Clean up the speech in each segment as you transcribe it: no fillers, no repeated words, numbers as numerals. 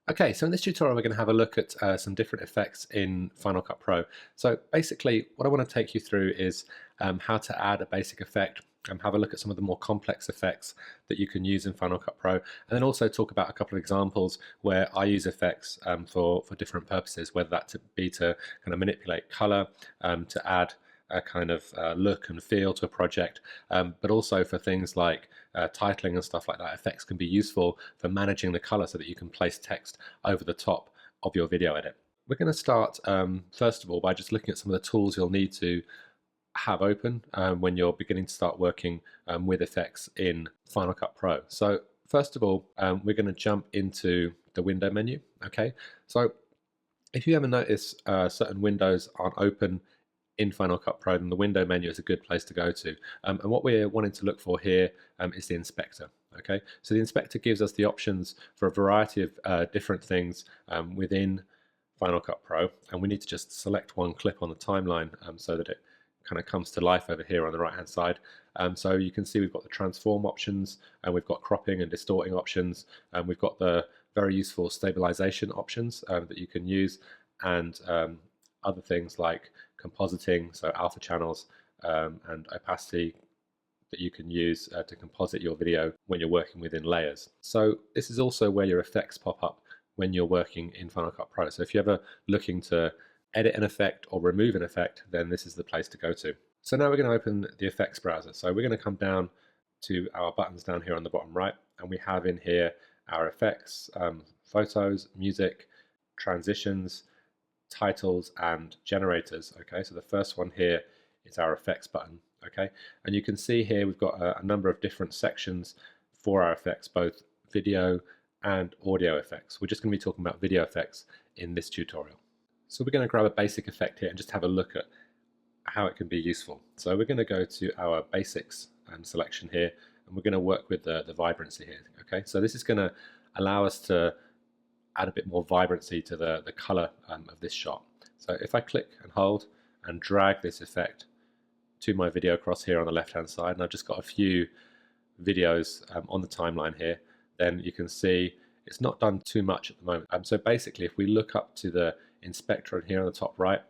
Okay, so in this tutorial we're going to have a look at some different effects in Final Cut Pro. So basically what I want to take you through is how to add a basic effect, and have a look at some of the more complex effects that you can use in Final Cut Pro, and then also talk about a couple of examples where I use effects for different purposes, whether that be to kind of manipulate color, to add a kind of look and feel to a project, but also for things like titling and stuff like that. Effects can be useful for managing the color so that you can place text over the top of your video edit. We're going to start first of all by just looking at some of the tools you'll need to have open when you're beginning to start working with effects in Final Cut Pro. So first of all, we're going to jump into the window menu. Okay, so if you ever notice certain windows aren't open in Final Cut Pro, then the window menu is a good place to go to. And what we're wanting to look for here is the inspector. Okay, so the inspector gives us the options for a variety of different things within Final Cut Pro, and we need to just select one clip on the timeline so that it kind of comes to life over here on the right hand side. So you can see we've got the transform options, and we've got cropping and distorting options, and we've got the very useful stabilization options that you can use, and other things like compositing, so alpha channels and opacity that you can use to composite your video when you're working within layers. So this is also where your effects pop up when you're working in Final Cut Pro. So if you're ever looking to edit an effect or remove an effect, then this is the place to go to. So now we're going to open the effects browser. So we're going to come down to our buttons down here on the bottom right, and we have in here our effects, photos, music, transitions, titles, and generators. Okay, so the first one here is our effects button. Okay, and you can see here we've got a number of different sections for our effects, both video and audio effects. We're just going to be talking about video effects in this tutorial. So we're going to grab a basic effect here and just have a look at how it can be useful. So we're going to go to our basics selection here, and we're going to work with the vibrancy here. Okay, so this is going to allow us to add a bit more vibrancy to the color of this shot. So if I click and hold and drag this effect to my video across here on the left hand side, and I've just got a few videos on the timeline here, then you can see it's not done too much at the moment. So basically if we look up to the inspector here on the top right,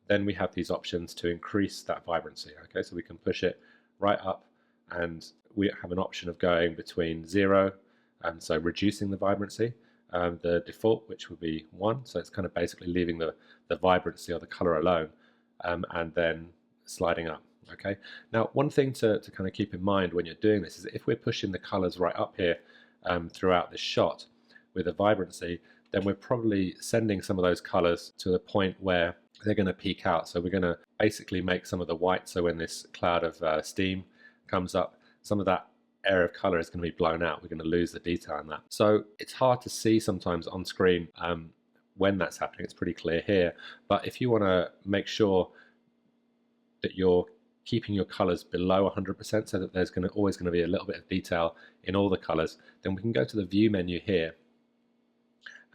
then we have these options to increase that vibrancy. Okay, so we can push it right up, and we have an option of going between 0, so reducing the vibrancy, the default, which would be 1, so it's kind of basically leaving the vibrancy or the color alone, and then sliding up. Okay, now one thing to kind of keep in mind when you're doing this is that if we're pushing the colors right up here throughout this shot with a vibrancy, then we're probably sending some of those colors to the point where they're going to peak out. So we're going to basically make some of the white, so when this cloud of steam comes up, some of that area of color is going to be blown out. We're going to lose the detail in that. So it's hard to see sometimes on screen when that's happening. It's pretty clear here, but if you want to make sure that you're keeping your colors below 100% so that there's always going to be a little bit of detail in all the colors, then we can go to the view menu here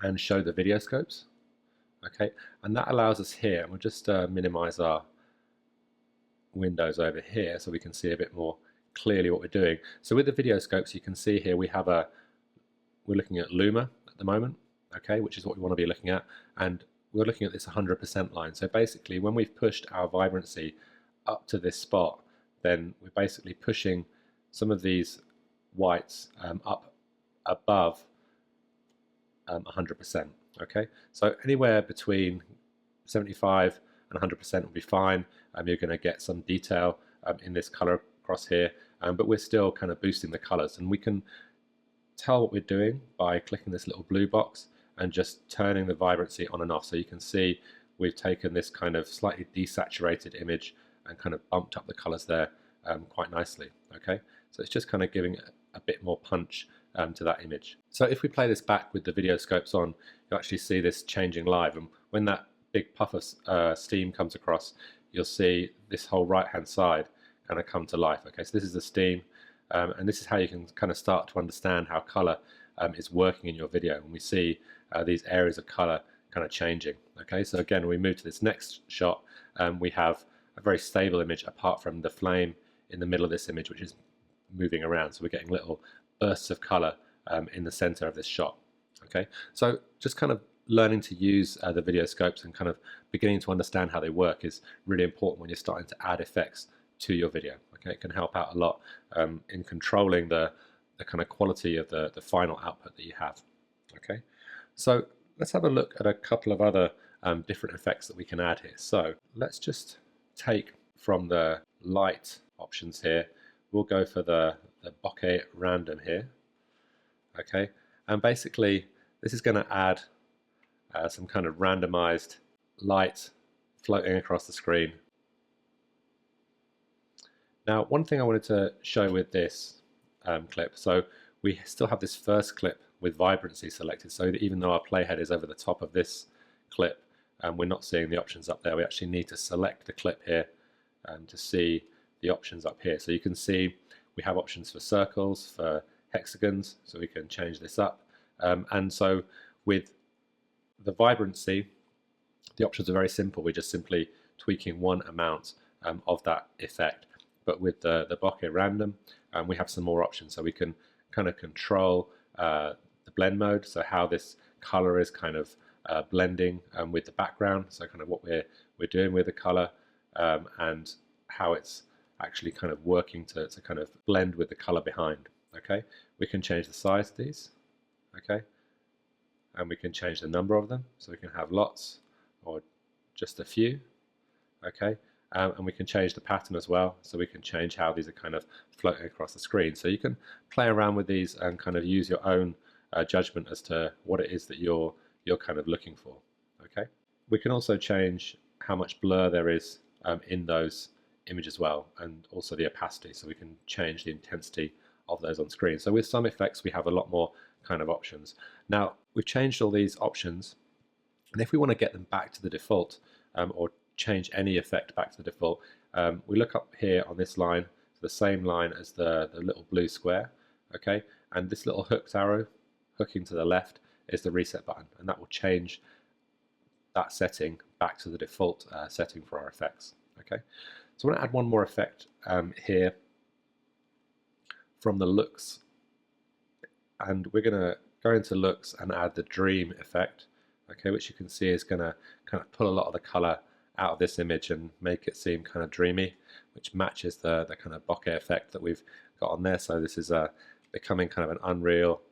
and show the video scopes. Okay, and that allows us here, and we'll just minimize our windows over here so we can see a bit more clearly what we're doing. So with the video scopes, you can see here we're looking at Luma at the moment, okay, which is what we want to be looking at, and we're looking at this 100% line. So basically when we've pushed our vibrancy up to this spot, then we're basically pushing some of these whites up above 100%. Okay, so anywhere between 75 and 100% will be fine. You're going to get some detail in this color across here, but we're still kind of boosting the colors, and we can tell what we're doing by clicking this little blue box and just turning the vibrancy on and off. So you can see we've taken this kind of slightly desaturated image and kind of bumped up the colors there quite nicely. Okay, so it's just kind of giving a bit more punch to that image. So if we play this back with the video scopes on, you'll actually see this changing live, and when that big puff of steam comes across, you'll see this whole right hand side kind of come to life. Okay, so this is the steam, and this is how you can kind of start to understand how color is working in your video, and we see these areas of color kind of changing. Okay, so again, when we move to this next shot, we have a very stable image apart from the flame in the middle of this image, which is moving around, so we're getting little bursts of color in the center of this shot. Okay, so just kind of learning to use the video scopes and kind of beginning to understand how they work is really important when you're starting to add effects to your video. Okay, it can help out a lot in controlling the kind of quality of the final output that you have. Okay, so let's have a look at a couple of other different effects that we can add here. So let's just take from the light options here, we'll go for the bokeh random here. Okay, and basically this is going to add some kind of randomized light floating across the screen. Now, one thing I wanted to show with this clip, so we still have this first clip with vibrancy selected, so that even though our playhead is over the top of this clip, we're not seeing the options up there. We actually need to select the clip here to see the options up here. So you can see we have options for circles, for hexagons, so we can change this up. And so with the vibrancy, the options are very simple. We're just simply tweaking one amount of that effect. But with the bokeh random, we have some more options. So we can kind of control the blend mode, so how this color is kind of blending with the background, so kind of what we're doing with the color, and how it's actually kind of working to kind of blend with the color behind. Okay, we can change the size of these. Okay, and we can change the number of them, so we can have lots or just a few. Okay, and we can change the pattern as well, so we can change how these are kind of floating across the screen. So you can play around with these and kind of use your own judgment as to what it is that you're kind of looking for. Okay, we can also change how much blur there is in those images as well, and also the opacity, so we can change the intensity of those on screen. So with some effects we have a lot more kind of options. Now we've changed all these options, and if we want to get them back to the default or change any effect back to the default, we look up here on this line, the same line as the little blue square. Okay, and this little hooked arrow hooking to the left is the reset button, and that will change that setting back to the default setting for our effects. Okay, so I want to add one more effect here from the looks, and we're going to go into looks and add the dream effect. Okay, which you can see is going to kind of pull a lot of the color out of this image and make it seem kind of dreamy, which matches the kind of bokeh effect that we've got on there. So this is becoming kind of an unreal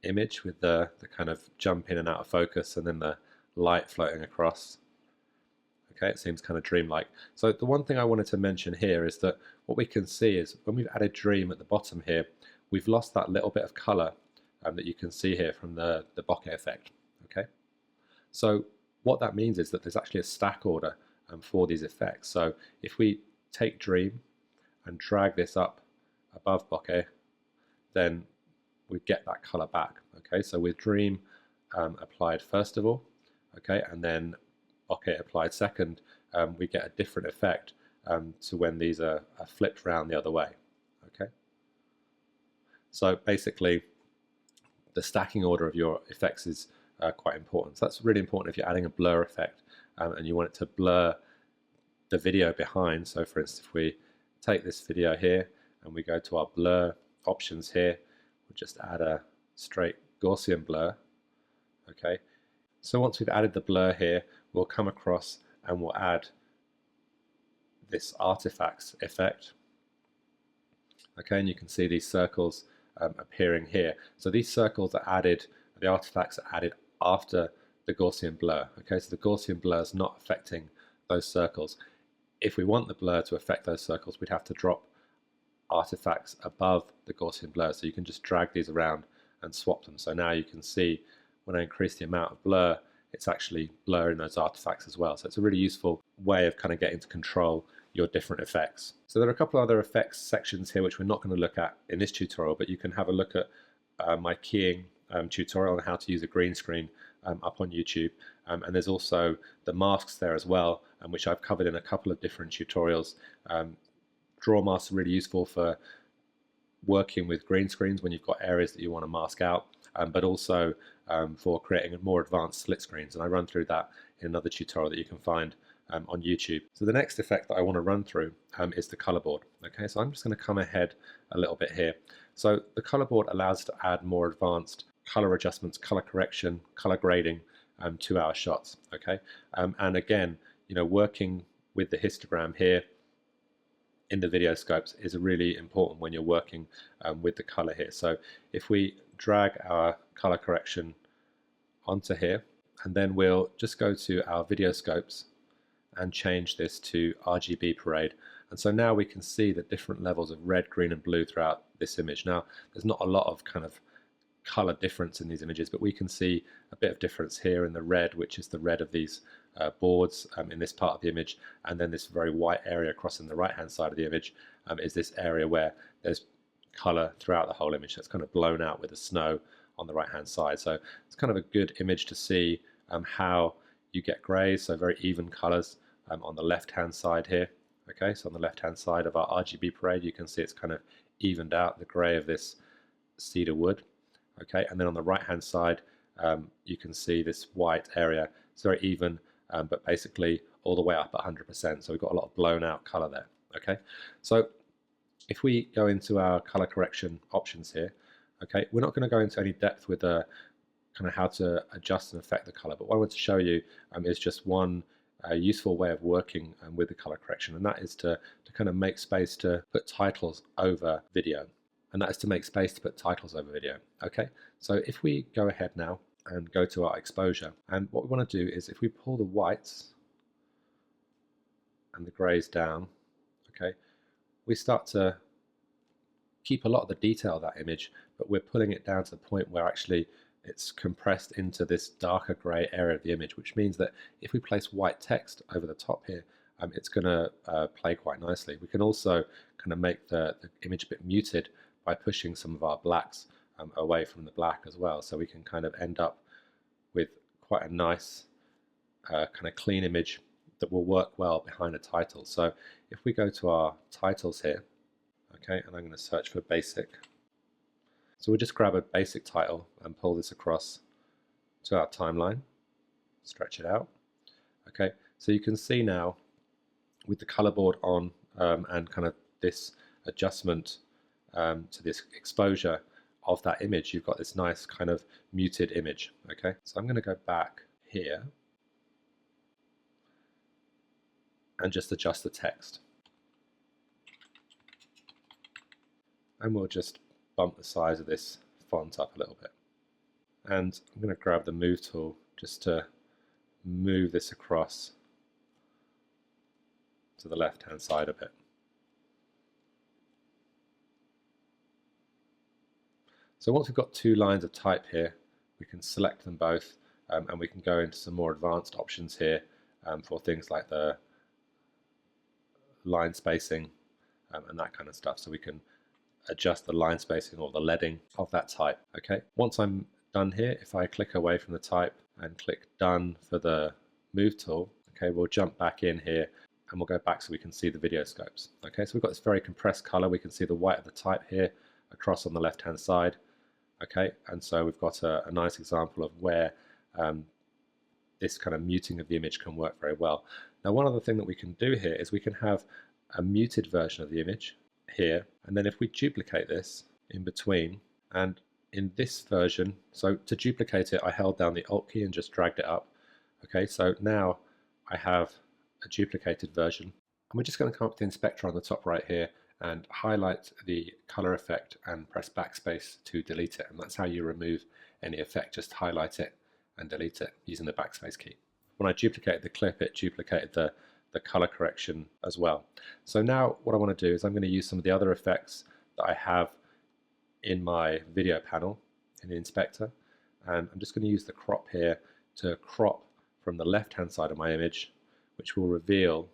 image with the kind of jump in and out of focus, and then the light floating across. Okay, it seems kind of dreamlike. So the one thing I wanted to mention here is that what we can see is when we've added dream at the bottom here, we've lost that little bit of color that you can see here from the bokeh effect. Okay, so what that means is that there's actually a stack order for these effects. So if we take dream and drag this up above bokeh, then we get that color back. Okay, so with dream applied first of all, okay, and then bokeh applied second, we get a different effect to when these are flipped around the other way. Okay, so basically the stacking order of your effects is quite important. So that's really important if you're adding a blur effect and you want it to blur the video behind. So for instance, if we take this video here and we go to our blur options here, we'll just add a straight Gaussian blur. Okay, so once we've added the blur here, we'll come across and we'll add this artifacts effect. Okay, and you can see these circles appearing here. So these circles are added, the artifacts are added after the Gaussian blur. Okay, so the Gaussian blur is not affecting those circles. If we want the blur to affect those circles, we'd have to drop artifacts above the Gaussian blur. So you can just drag these around and swap them. So now you can see when I increase the amount of blur, it's actually blurring those artifacts as well. So it's a really useful way of kind of getting to control your different effects. So there are a couple of other effects sections here which we're not going to look at in this tutorial, but you can have a look at my keying tutorial on how to use a green screen up on YouTube, and there's also the masks there as well, which I've covered in a couple of different tutorials. Draw masks are really useful for working with green screens when you've got areas that you want to mask out, but also for creating more advanced split screens, and I run through that in another tutorial that you can find on YouTube. So the next effect that I want to run through is the color board. Okay, so I'm just going to come ahead a little bit here. So the color board allows us to add more advanced color adjustments, color correction, color grading to our shots. Okay, and again, working with the histogram here in the video scopes is really important when you're working with the color here. So if we drag our color correction onto here, and then we'll just go to our video scopes and change this to RGB Parade. And so now we can see the different levels of red, green and blue throughout this image. Now there's not a lot of kind of color difference in these images, but we can see a bit of difference here in the red, which is the red of these boards in this part of the image, and then this very white area across in the right hand side of the image is this area where there's color throughout the whole image. That's kind of blown out with the snow on the right hand side. So it's kind of a good image to see how you get grays, so very even colors on the left hand side here. Okay, so on the left hand side of our RGB Parade you can see it's kind of evened out the gray of this cedar wood. Okay, and then on the right hand side you can see this white area. It's very even, but basically all the way up at 100%, so we've got a lot of blown out color there. Okay, so if we go into our color correction options here, okay, we're not going to go into any depth with kind of how to adjust and affect the color, but what I want to show you is just one useful way of working with the color correction, and that is to kind of make space to put titles over video. Okay, so if we go ahead now and go to our exposure, and what we want to do is if we pull the whites and the grays down, okay, we start to keep a lot of the detail of that image, but we're pulling it down to the point where actually it's compressed into this darker gray area of the image, which means that if we place white text over the top here, it's going to play quite nicely. We can also kind of make the image a bit muted by pushing some of our blacks away from the black as well, so we can kind of end up with quite a nice kind of clean image that will work well behind a title. So if we go to our titles here, okay, and I'm going to search for basic, so we'll just grab a basic title and pull this across to our timeline, stretch it out. Okay, so you can see now with the color board on and kind of this adjustment to this exposure of that image, you've got this nice kind of muted image. Okay, so I'm going to go back here and just adjust the text, and we'll just bump the size of this font up a little bit, and I'm going to grab the move tool just to move this across to the left hand side a bit. So once we've got two lines of type here, we can select them both, and we can go into some more advanced options here for things like the line spacing and that kind of stuff. So we can adjust the line spacing or the leading of that type. Okay, once I'm done here, if I click away from the type and click done for the move tool, okay, we'll jump back in here and we'll go back so we can see the video scopes. Okay, so we've got this very compressed color. We can see the white of the type here across on the left hand side. Okay, and so we've got a nice example of where this kind of muting of the image can work very well. Now, one other thing that we can do here is we can have a muted version of the image here, and then if we duplicate this in between, and in this version, so to duplicate it I held down the Alt key and just dragged it up. Okay, so now I have a duplicated version, and we're just going to come up to the inspector on the top right here and highlight the color effect and press backspace to delete it, and that's how you remove any effect. Just highlight it and delete it using the backspace key. When I duplicated the clip, it duplicated the color correction as well. So now what I want to do is I'm going to use some of the other effects that I have in my video panel in the inspector, and I'm just going to use the crop here to crop from the left hand side of my image, which will reveal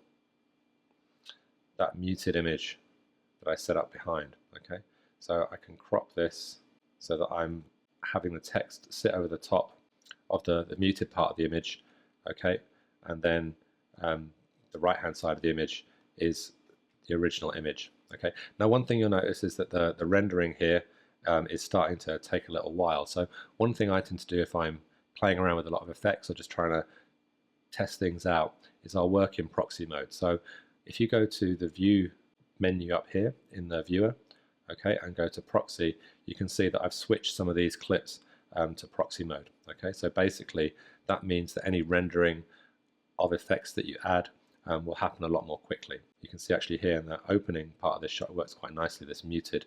that muted image that I set up behind. Okay, so I can crop this so that I'm having the text sit over the top of the muted part of the image. Okay, and then the right hand side of the image is the original image. Okay, now one thing you'll notice is that the rendering here is starting to take a little while. So one thing I tend to do if I'm playing around with a lot of effects or just trying to test things out is I'll work in proxy mode. So if you go to the view menu up here in the viewer, okay, and go to proxy, you can see that I've switched some of these clips to Proxy Mode. Okay, so basically that means that any rendering of effects that you add will happen a lot more quickly. You can see actually here in the opening part of this shot works quite nicely, this muted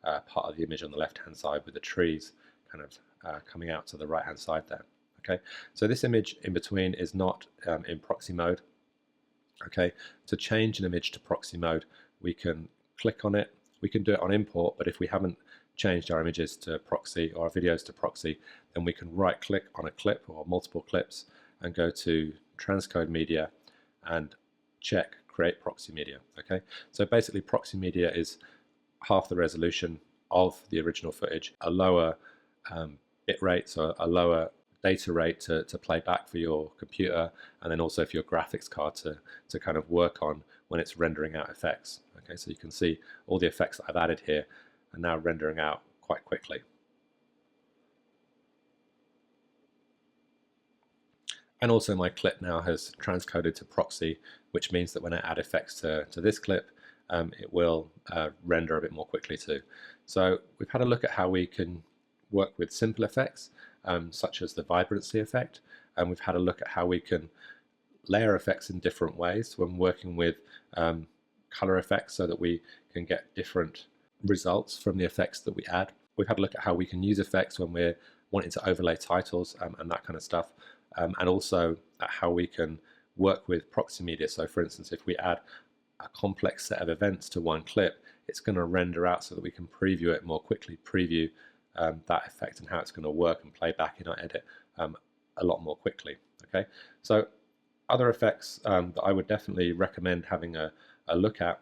part of the image on the left hand side with the trees kind of coming out to the right hand side there. Okay, so this image in between is not in Proxy Mode. Okay, to change an image to Proxy Mode, we can click on it. We can do it on import, but if we haven't changed our images to proxy or our videos to proxy, then we can right click on a clip or multiple clips and go to transcode media and check create proxy media. Okay, so basically proxy media is half the resolution of the original footage, a lower bit rate, so a lower data rate to play back for your computer, and then also for your graphics card to kind of work on when it's rendering out effects. Okay, so you can see all the effects that I've added here are now rendering out quite quickly. And also my clip now has transcoded to proxy, which means that when I add effects to this clip, it will render a bit more quickly too. So we've had a look at how we can work with simple effects, such as the vibrancy effect, and we've had a look at how we can layer effects in different ways when working with color effects so that we can get different results from the effects that we add. We've had a look at how we can use effects when we're wanting to overlay titles and that kind of stuff, and also at how we can work with proxy media. So for instance, if we add a complex set of events to one clip, it's going to render out so that we can preview it more quickly, preview that effect and how it's going to work and play back in our edit a lot more quickly. Okay, so other effects that I would definitely recommend having a look at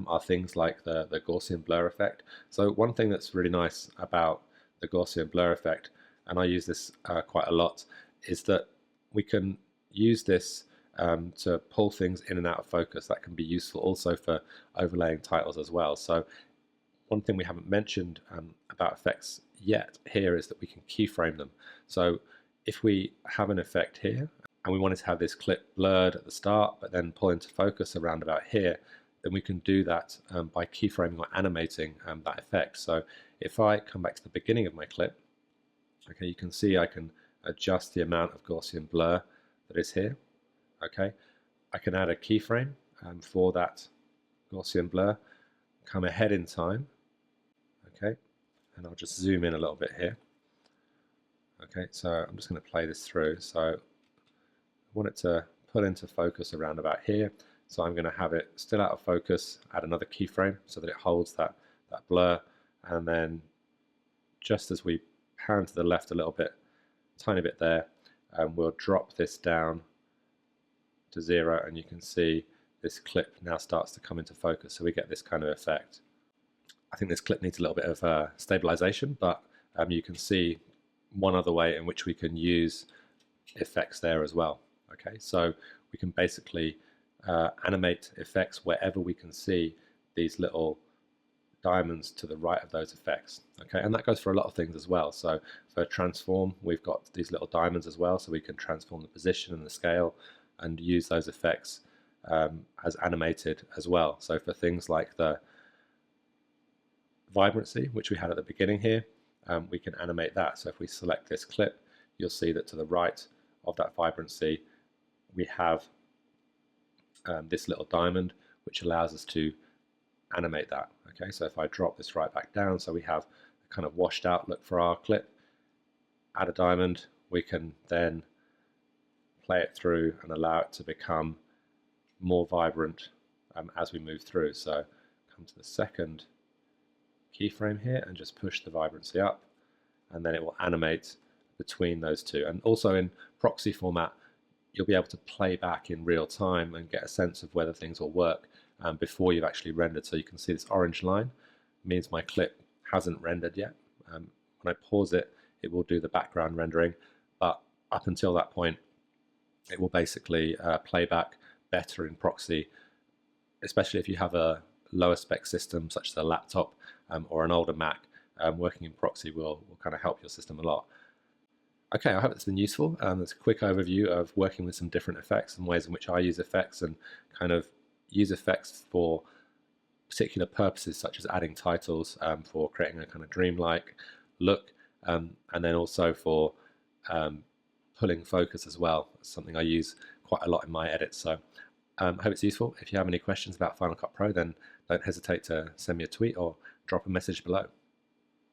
are things like the Gaussian Blur effect. So one thing that's really nice about the Gaussian Blur effect, and I use this quite a lot, is that we can use this to pull things in and out of focus. That can be useful also for overlaying titles as well. So one thing we haven't mentioned about effects yet here is that we can keyframe them. So if we have an effect here and we wanted to have this clip blurred at the start but then pull into focus around about here, then we can do that by keyframing or animating that effect. So if I come back to the beginning of my clip, okay, you can see I can adjust the amount of Gaussian blur that is here. Okay, I can add a keyframe for that Gaussian blur, come ahead in time, okay, and I'll just zoom in a little bit here. Okay, so I'm just going to play this through. So I want it to pull into focus around about here, so I'm going to have it still out of focus, add another keyframe so that it holds that blur, and then just as we pan to the left a little bit, tiny bit there, we'll drop this down to 0, and you can see this clip now starts to come into focus, so we get this kind of effect. I think this clip needs a little bit of stabilization, but you can see one other way in which we can use effects there as well. Okay, so we can basically animate effects wherever we can see these little diamonds to the right of those effects. Okay, and that goes for a lot of things as well. So for transform, we've got these little diamonds as well, so we can transform the position and the scale and use those effects as animated as well. So for things like the vibrancy, which we had at the beginning here, we can animate that. So if we select this clip, you'll see that to the right of that vibrancy, we have this little diamond, which allows us to animate that. Okay, so if I drop this right back down, so we have a kind of washed out look for our clip, add a diamond, we can then play it through and allow it to become more vibrant as we move through. So come to the second keyframe here and just push the vibrancy up, and then it will animate between those two. And also in proxy format, you'll be able to play back in real time and get a sense of whether things will work before you've actually rendered. So you can see this orange line means my clip hasn't rendered yet. When I pause it, it will do the background rendering, but up until that point, it will basically play back better in proxy, especially if you have a lower spec system such as a laptop or an older Mac. Working in proxy will kind of help your system a lot. Okay, I hope it's been useful. It's a quick overview of working with some different effects and ways in which I use effects and kind of use effects for particular purposes, such as adding titles for creating a kind of dreamlike look, and then also for pulling focus as well. It's something I use quite a lot in my edits. So I hope it's useful. If you have any questions about Final Cut Pro, then don't hesitate to send me a tweet or drop a message below.